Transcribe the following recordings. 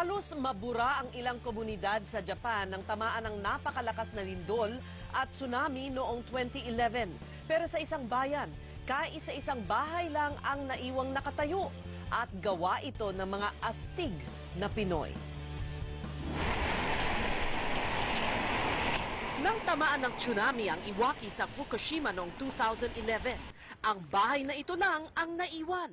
Halos mabura ang ilang komunidad sa Japan nang tamaan ng napakalakas na lindol at tsunami noong 2011. Pero sa isang bayan, kaisa-isang bahay lang ang naiwang nakatayo at gawa ito ng mga astig na Pinoy. Nang tamaan ng tsunami ang Iwaki sa Fukushima noong 2011, ang bahay na ito lang ang naiwan.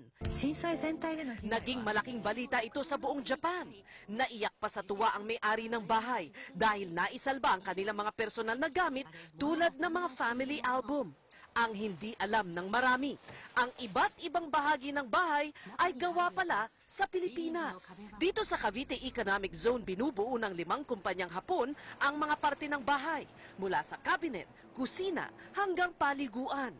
Naging malaking balita ito sa buong Japan. Naiyak pa sa tuwa ang may-ari ng bahay dahil naisalba ang kanilang mga personal na gamit tulad ng mga family album. Ang hindi alam ng marami, ang iba't ibang bahagi ng bahay ay gawa pala sa Pilipinas. Dito sa Cavite Economic Zone, binubuo ng 5 kumpanyang Hapon ang mga parte ng bahay, mula sa cabinet, kusina, hanggang paliguan.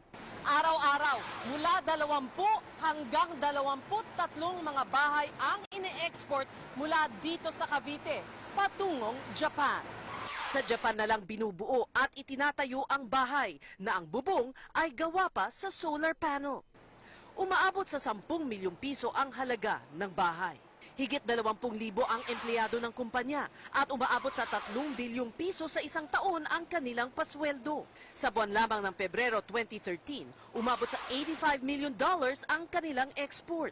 Araw-araw, mula 20 hanggang 23 mga bahay ang ine-export mula dito sa Cavite, patungong Japan. Sa Japan na lang binubuo at itinatayo ang bahay na ang bubong ay gawa pa sa solar panel. Umaabot sa 10 milyong piso ang halaga ng bahay. Higit 20,000 ang empleyado ng kumpanya at umaabot sa 3 bilyong piso sa isang taon ang kanilang pasweldo. Sa buwan lamang ng Pebrero 2013, umabot sa $85 million ang kanilang export.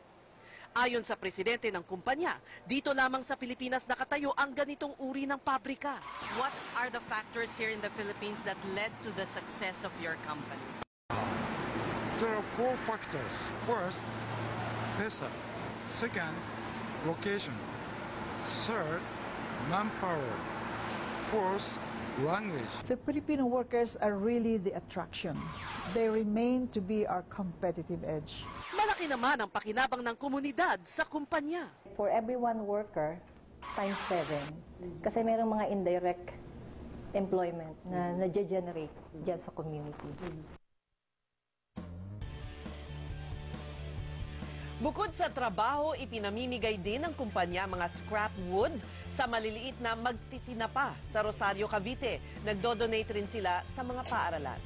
Ayon sa presidente ng kumpanya, dito lamang sa Pilipinas nakatayo ang ganitong uri ng pabrika. What are the factors here in the Philippines that led to the success of your company? There are 4 factors. First, PESA. Second, location. Third, manpower. Fourth, language. The Filipino workers are really the attraction. They remain to be our competitive edge. Malaki naman ang pakinabang ng komunidad sa kumpanya. For every 1 worker, times 7. Kasi mayroong mga indirect employment na na-generate dyan sa community. Bukod sa trabaho, ipinamimigay din ng kumpanya mga scrap wood sa maliliit na magtitinapa sa Rosario, Cavite. Nagdo-donate rin sila sa mga paaralan.